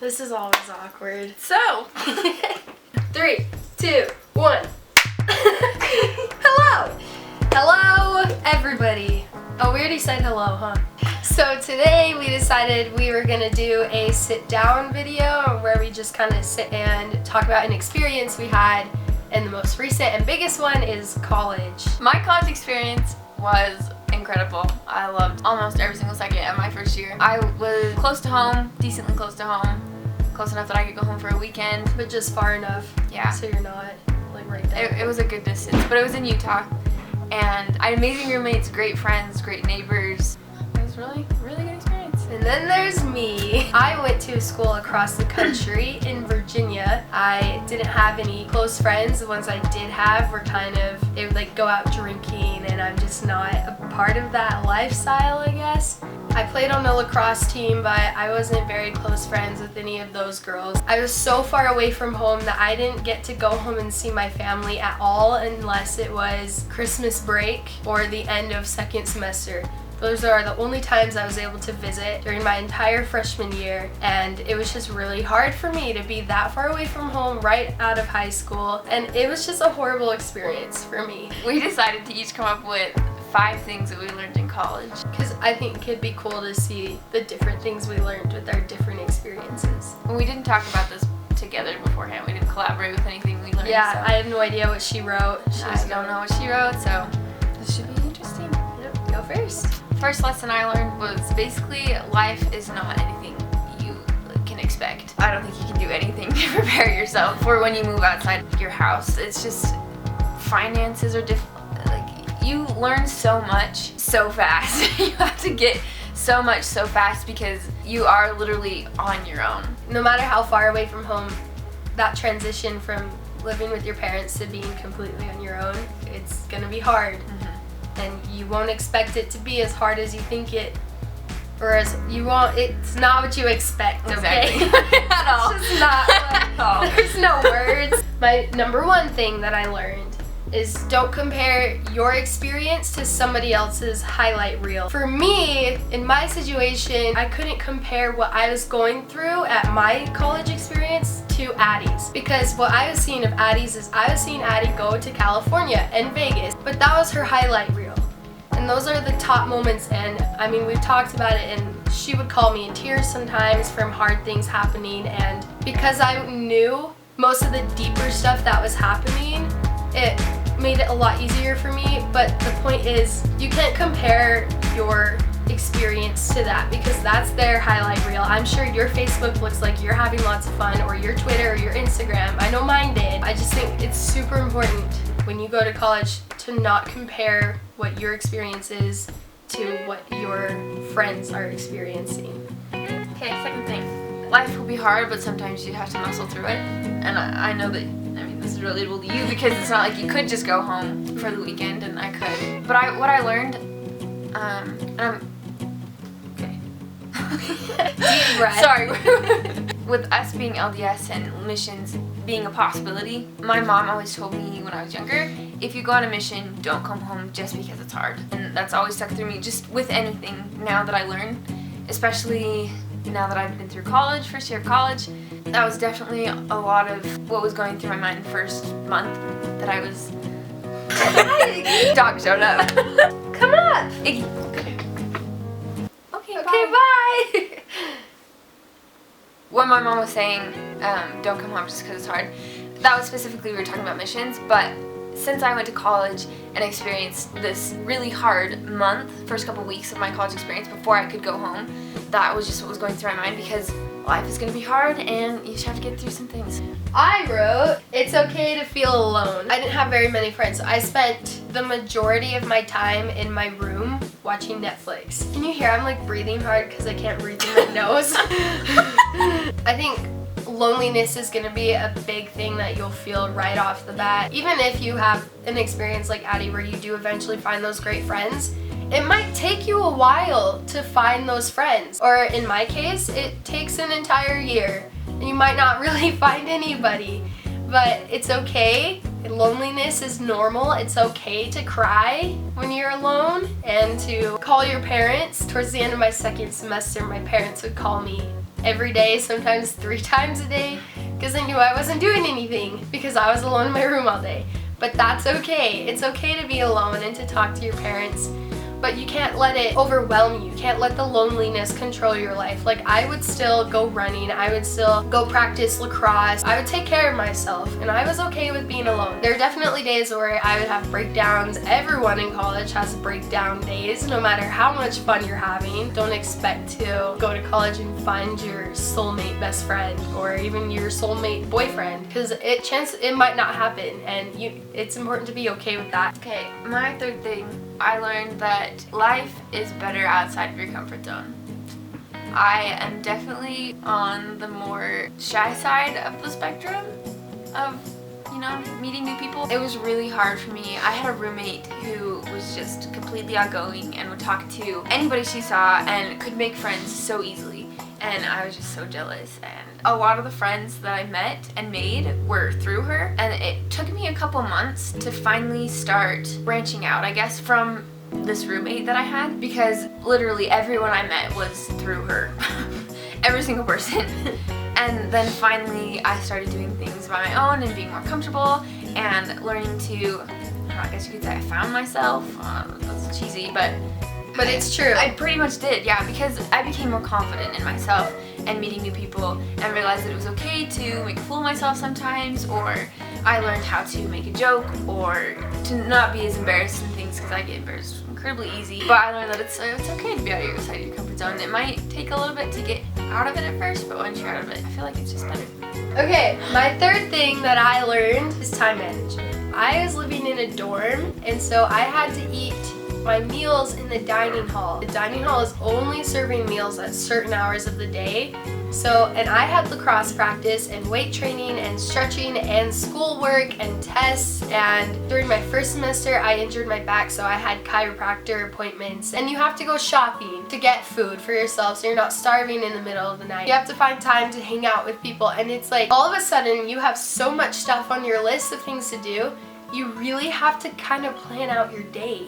This is always awkward. So, 3, 2, 1. Hello! Hello, everybody. Oh, we already said hello, huh? So today we decided we were gonna do a sit-down video where we just kind of sit and talk about an experience we had, and the most recent and biggest one is college. my college experience was incredible. I loved almost every single second of my first year. I was close to home, decently close to home, close enough that I could go home for a weekend. But just far enough, Yeah. so you're not like right there. It was a good distance, but it was in Utah. And I had amazing roommates, great friends, great neighbors. It was really good experience. And then there's me. I went to a school across the country in Virginia. I didn't have any close friends. The ones I did have were they would like go out drinking, and I'm just not a part of that lifestyle, I guess. I played on a lacrosse team, but I wasn't very close friends with any of those girls. I was so far away from home that I didn't get to go home and see my family at all unless it was Christmas break or the end of second semester. Those are the only times I was able to visit during my entire freshman year, and it was just really hard for me to be that far away from home right out of high school, and it was just a horrible experience for me. We decided to each come up with 5 things that we learned in college. Because I think it'd be cool to see the different things we learned with our different experiences. We didn't talk about this together beforehand. We didn't collaborate with anything we learned. Yeah, so I have no idea what she wrote. I don't know what she wrote, so this should be interesting. Yep, go first. First lesson I learned was basically life is not anything you can expect. I don't think you can do anything to prepare yourself for when you move outside your house. It's just finances are different. Like, you learn so much so fast. You have to get so much so fast because you are literally on your own. No matter how far away from home, that transition from living with your parents to being completely on your own, it's gonna be hard. And you won't expect it to be as hard as you think it, or as you won't. It's not what you expect. Okay? Exactly. At all. It's just not. At all. There's no words. My number one thing that I learned is don't compare your experience to somebody else's highlight reel. For me, in my situation, I couldn't compare what I was going through at my college experience to Addie's, because what I was seeing of Addie's is I was seeing Addie go to California and Vegas, but that was her highlight reel. And those are the top moments, and I mean, we've talked about it, and she would call me in tears sometimes from hard things happening, and because I knew most of the deeper stuff that was happening, it made it a lot easier for me. But the point is, you can't compare your experience to that, because that's their highlight reel. I'm sure your Facebook looks like you're having lots of fun, or your Twitter or your Instagram. I know mine did. I just think it's super important when you go to college to not compare what your experience is to what your friends are experiencing. Okay, second thing. Life will be hard, but sometimes you have to muscle through it. And I know that, I mean, this is relatable to you because it's not like you could just go home for the weekend, and I could. But what I learned, and I'm, okay. Deep breath. Sorry. With us being LDS and missions being a possibility, my mom always told me when I was younger, if you go on a mission, don't come home just because it's hard. And that's always stuck through me, just with anything now that I learn, especially now that I've been through college, first year of college. That was definitely a lot of what was going through my mind the first month that I was... Dog showed up. Come up. Okay, Okay, bye. When my mom was saying, don't come home just because it's hard, that was specifically, we were talking about missions, but since I went to college and experienced this really hard month, first couple weeks of my college experience before I could go home, that was just what was going through my mind, because life is going to be hard and you just have to get through some things. I wrote, it's okay to feel alone. I didn't have very many friends, so I spent the majority of my time in my room watching Netflix. Can you hear I'm like breathing hard because I can't breathe through my nose? I think loneliness is going to be a big thing that you'll feel right off the bat. Even if you have an experience like Addie where you do eventually find those great friends, it might take you a while to find those friends. Or in my case, it takes an entire year. And you might not really find anybody. But it's okay. Loneliness is normal. It's okay to cry when you're alone and to call your parents. Towards the end of my second semester, my parents would call me every day, sometimes 3 times a day, because I knew I wasn't doing anything because I was alone in my room all day. But that's okay. It's okay to be alone and to talk to your parents. But you can't let it overwhelm you. You can't let the loneliness control your life. Like, I would still go running. I would still go practice lacrosse. I would take care of myself, and I was okay with being alone. There are definitely days where I would have breakdowns. Everyone in college has breakdown days, no matter how much fun you're having. Don't expect to go to college and find your soulmate best friend or even your soulmate boyfriend, because it might not happen, and it's important to be okay with that. Okay, my third thing, I learned that life is better outside of your comfort zone. I am definitely on the more shy side of the spectrum of, meeting new people. It was really hard for me. I had a roommate who was just completely outgoing and would talk to anybody she saw and could make friends so easily. And I was just so jealous, and a lot of the friends that I met and made were through her, and it took me a couple months to finally start branching out, I guess, from this roommate that I had, because literally everyone I met was through her. Every single person. And then finally I started doing things by my own and being more comfortable and learning to, I guess you could say I found myself. That's cheesy, but it's true. I pretty much did, yeah, because I became more confident in myself and meeting new people and realized that it was okay to make a fool of myself sometimes, or I learned how to make a joke or to not be as embarrassed in things, because I get embarrassed incredibly easy. But I learned that it's okay to be outside of your comfort zone. It might take a little bit to get out of it at first, but once you're out of it, I feel like it's just better. Okay, my third thing that I learned is time management. I was living in a dorm, and so I had to eat my meals in the dining hall. The dining hall is only serving meals at certain hours of the day. And I had lacrosse practice and weight training and stretching and schoolwork and tests, and during my first semester I injured my back, so I had chiropractor appointments, and you have to go shopping to get food for yourself so you're not starving in the middle of the night. You have to find time to hang out with people, and it's like all of a sudden you have so much stuff on your list of things to do, you really have to kind of plan out your day.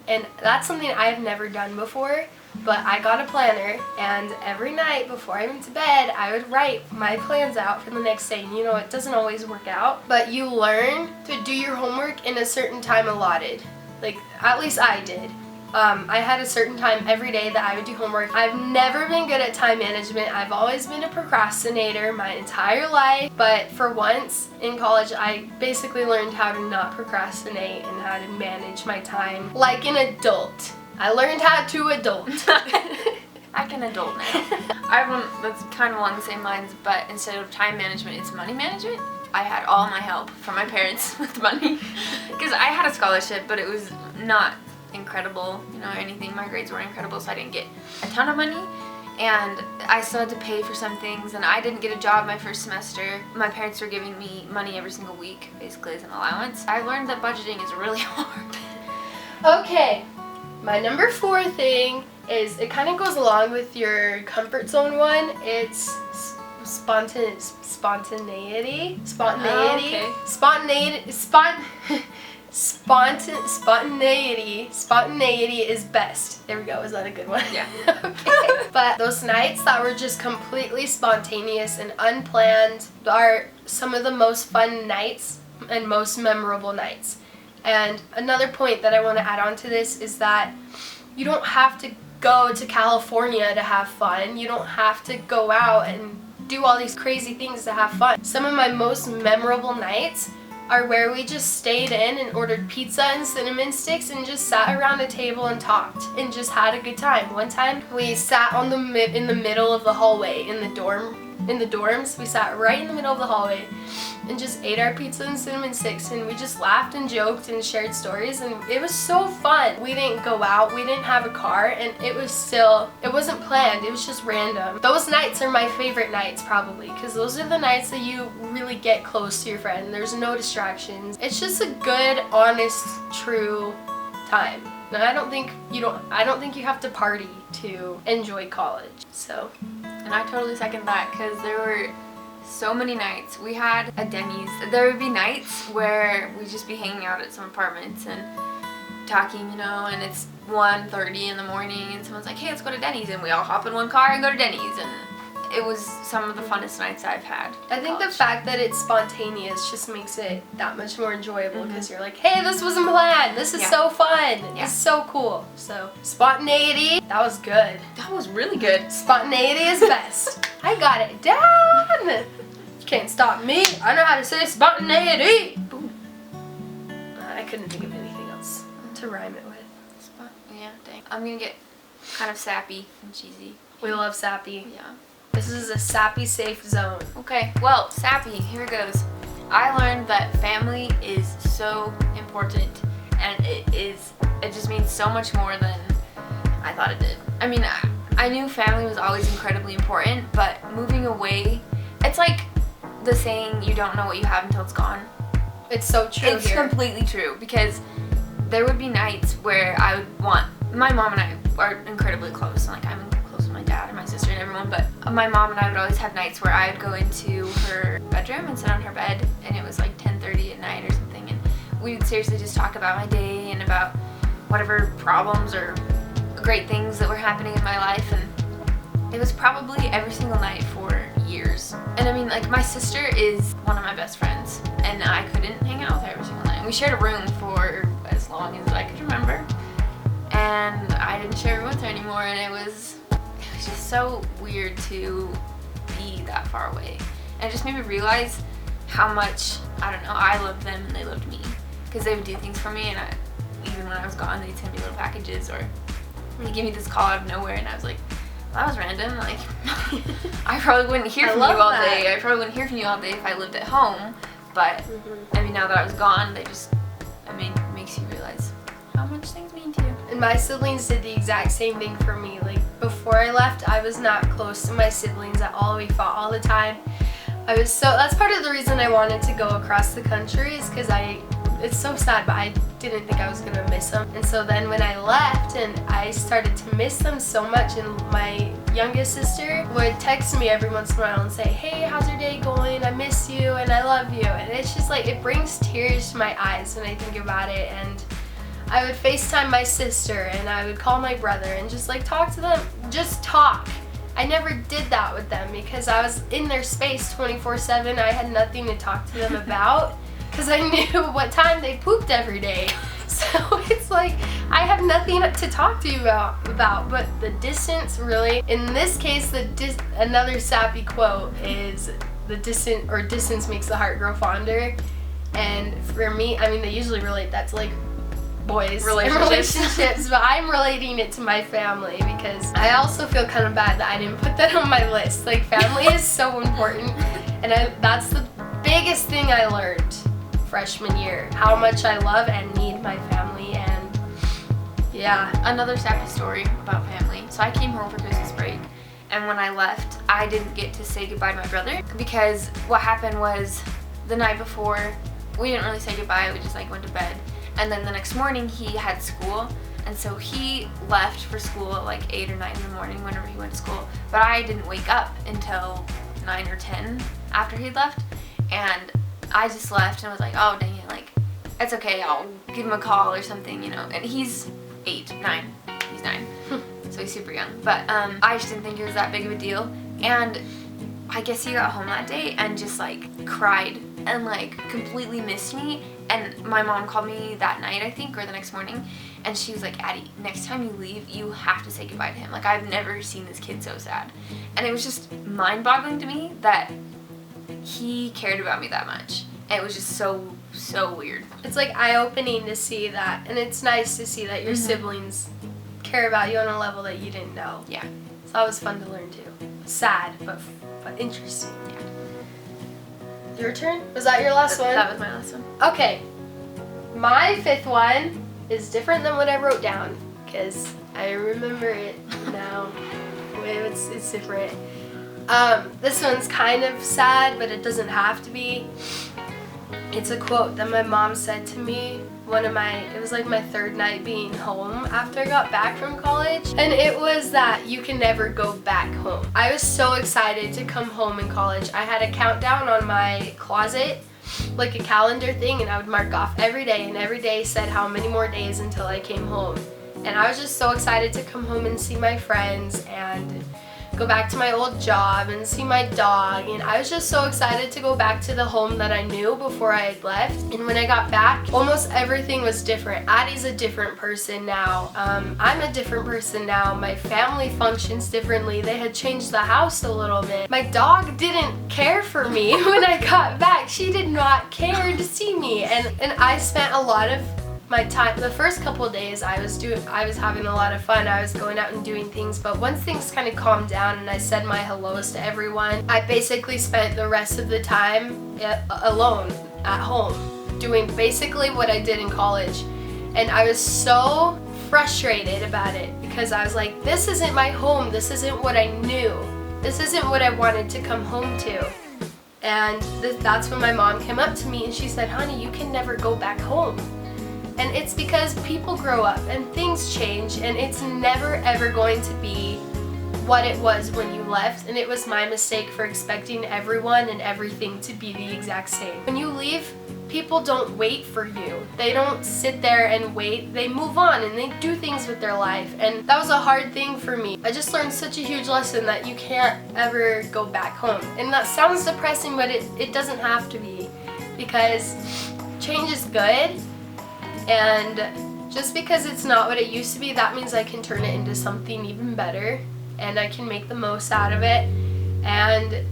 And that's something I've never done before, but I got a planner, and every night before I went to bed, I would write my plans out for the next day. And it doesn't always work out, but you learn to do your homework in a certain time allotted. Like, at least I did. I had a certain time every day that I would do homework. I've never been good at time management. I've always been a procrastinator my entire life, but for once in college I basically learned how to not procrastinate and how to manage my time like an adult. I learned how to adult. I can adult now. I have one that's kind of along the same lines, but instead of time management, it's money management. I had all my help from my parents with money, because I had a scholarship, but it was not incredible, or anything. My grades weren't incredible, so I didn't get a ton of money, and I still had to pay for some things, and I didn't get a job my first semester. My parents were giving me money every single week, basically as an allowance. I learned that budgeting is really hard. Okay, my number 4 thing is, it kind of goes along with your comfort zone one. It's spontaneity. Spontaneity is best. There we go. Is that a good one? Yeah. Okay. But those nights that were just completely spontaneous and unplanned are some of the most fun nights and most memorable nights. And another point that I want to add on to this is that you don't have to go to California to have fun. You don't have to go out and do all these crazy things to have fun. Some of my most memorable nights are where we just stayed in and ordered pizza and cinnamon sticks and just sat around a table and talked and just had a good time. One time we sat in the middle of the hallway in the dorms. We sat right in the middle of the hallway and just ate our pizza and cinnamon sticks, and we just laughed and joked and shared stories, and it was so fun. We didn't go out, we didn't have a car, and it wasn't planned, it was just random. Those nights are my favorite nights, probably, because those are the nights that you really get close to your friend. There's no distractions. It's just a good, honest, true time. And I don't think you have to party to enjoy college. So, and I totally second that, because there were so many nights. We had a Denny's. There would be nights where we'd just be hanging out at some apartments and talking, and it's 1:30 in the morning and someone's like, hey, let's go to Denny's, and we all hop in one car and go to Denny's, and it was some of the funnest nights I've had. I think the college. fact that it's spontaneous just makes it that much more enjoyable because you're like, hey, this wasn't planned. This is so fun. Yeah. It's so cool. So, spontaneity, that was good. That was really good. Spontaneity is best. I got it down. You can't stop me. I know how to say spontaneity. Boom. I couldn't think of anything else to rhyme it with. Yeah, dang. I'm gonna get kind of sappy and cheesy. We love sappy. Yeah. This is a sappy safe zone. Okay, well, sappy, here it goes. I learned that family is so important, and it just means so much more than I thought it did. I mean, I knew family was always incredibly important, but moving away, it's like the saying, you don't know what you have until it's gone. It's so true. It's completely true, because there would be nights where I would want, my mom and I are incredibly close, and like I'm close with my dad and my sister and everyone, but my mom and I would always have nights where I would go into her bedroom and sit on her bed, and it was like 10:30 at night or something, and we would seriously just talk about my day and about whatever problems or great things that were happening in my life, and it was probably every single night for years. And I mean, like, my sister is one of my best friends, and I couldn't hang out with her every single night. We shared a room for as long as I could remember, and I didn't share it with her anymore, and it was just so weird to be that far away. And it just made me realize how much, I don't know, I loved them and they loved me, because they would do things for me, and even when I was gone, they'd send me little packages, or they'd give me this call out of nowhere, and I was like, well, that was random. Like, I probably wouldn't hear from you all day. I probably wouldn't hear from you all day if I lived at home, but I mean, now that I was gone, they just, I mean, it makes you realize how much things mean to you. And my siblings did the exact same thing for me. Like, before I left, I was not close to my siblings at all. We fought all the time. That's part of the reason I wanted to go across the country, is because it's so sad, but I didn't think I was gonna miss them. And so then when I left, and I started to miss them so much, and my youngest sister would text me every once in a while and say, hey, how's your day going? I miss you and I love you. And it's just like, it brings tears to my eyes when I think about it. And I would FaceTime my sister, and I would call my brother and just like talk to them, just talk. I never did that with them because I was in their space 24/7. I had nothing to talk to them about because I knew what time they pooped every day. So it's like, I have nothing to talk to you about, but the distance really, in this case, another sappy quote is, distance makes the heart grow fonder. And for me, I mean, they usually relate that to like boys and relationships, but I'm relating it to my family because I also feel kind of bad that I didn't put that on my list. Like, family is so important, and that's the biggest thing I learned freshman year, how much I love and need my family. And yeah, another sappy story about family. So I came home for Christmas break, and when I left, I didn't get to say goodbye to my brother because what happened was the night before, we didn't really say goodbye, we just like went to bed. And then the next morning he had school, and so he left for school at like 8 or 9 in the morning whenever he went to school. But I didn't wake up until 9 or 10 after he'd left, and I just left and was like, oh dang it, like, it's okay, I'll give him a call or something, you know. And he's 9, so he's super young. But I just didn't think it was that big of a deal. And I guess he got home that day and just like cried and like completely missed me. And my mom called me that night, I think, or the next morning, and she was like, Addie, next time you leave, you have to say goodbye to him. Like, I've never seen this kid so sad. And it was just mind-boggling to me that he cared about me that much. And it was just so, so weird. It's like eye-opening to see that, and it's nice to see that your siblings care about you on a level that you didn't know. Yeah. So that was fun to learn too. Sad, but interesting. Yeah. Your turn? Was that your last one? That was my last one. Okay. My 5th one is different than what I wrote down because I remember it now. It's different. This one's kind of sad, but it doesn't have to be. It's a quote that my mom said to me it was like my 3rd night being home after I got back from college, and it was that you can never go back home. I was so excited to come home in college. I had a countdown on my closet, like a calendar thing, and I would mark off every day, and every day said how many more days until I came home. And I was just so excited to come home and see my friends and go back to my old job and see my dog, and I was just so excited to go back to the home that I knew before I had left. And when I got back, almost everything was different. Addie's a different person now. I'm a different person now. My family functions differently. They had changed the house a little bit. My dog didn't care for me when I got back. She did not care to see me, and I spent a lot of my time, the first couple of days I was having a lot of fun. I was going out and doing things, but once things kind of calmed down and I said my hellos to everyone, I basically spent the rest of the time alone at home doing basically what I did in college. And I was so frustrated about it because I was like, this isn't my home, this isn't what I knew, this isn't what I wanted to come home to. And that's when my mom came up to me and she said, honey, you can never go back home. And it's because people grow up and things change, and it's never ever going to be what it was when you left. And it was my mistake for expecting everyone and everything to be the exact same. When you leave, people don't wait for you. They don't sit there and wait. They move on and they do things with their life. And that was a hard thing for me. I just learned such a huge lesson that you can't ever go back home. And that sounds depressing, but it doesn't have to be, because change is good. And just because it's not what it used to be, that means I can turn it into something even better, and I can make the most out of it. And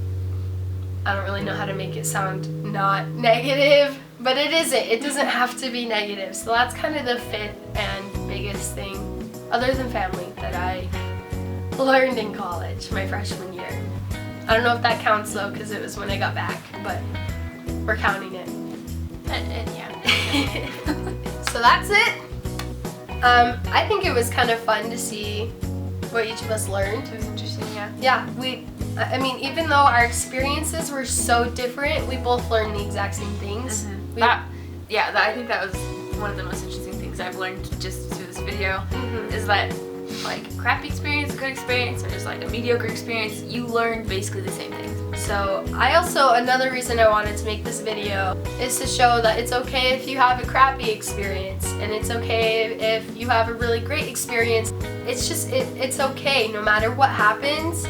I don't really know how to make it sound not negative, but it isn't. It doesn't have to be negative. So that's kind of the fifth and biggest thing, other than family, that I learned in college my freshman year. I don't know if that counts though, because it was when I got back, but we're counting it. And yeah. So that's it. I think it was kind of fun to see what each of us learned. It was interesting, yeah. Yeah, I mean, even though our experiences were so different, we both learned the exact same things. Mm-hmm. I think that was one of the most interesting things I've learned just through this video, is that like crappy experience, good experience, or just like a mediocre experience, you learn basically the same things. So another reason I wanted to make this video is to show that it's okay if you have a crappy experience, and it's okay if you have a really great experience. It's just, it's okay no matter what happens.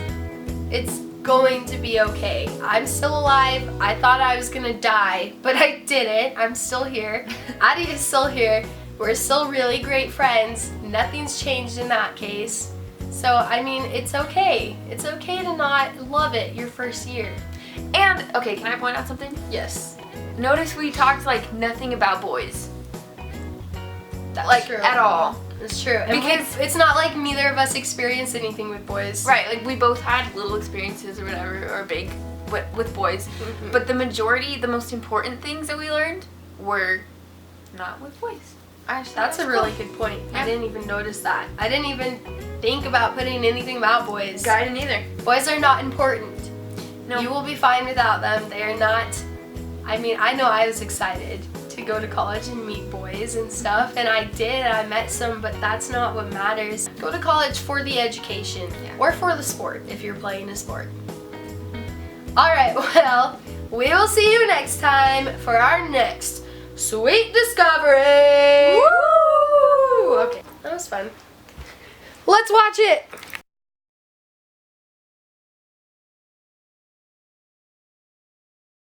It's going to be okay. I'm still alive. I thought I was gonna die, but I didn't. I'm still here. Addie is still here. We're still really great friends. Nothing's changed in that case. So, I mean, it's okay. It's okay to not love it your first year. And, okay, can I point out something? Yes. Notice we talked like nothing about boys. That's like, true. At all. It's true. And Because it's not like neither of us experienced anything with boys. Right, like we both had little experiences or whatever, or big, with boys. Mm-hmm. But the majority, the most important things that we learned were not with boys. That's a really good point. Yeah. I didn't even notice that. I didn't even think about putting anything about boys. I didn't either. Boys are not important. No. You will be fine without them. They are not. I mean, I know I was excited to go to college and meet boys and stuff, and I did. I met some, but that's not what matters. Go to college for the education, or for the sport if you're playing a sport. Alright, well, we will see you next time for our next sweet discovery! Woo! Okay, that was fun. Let's watch it!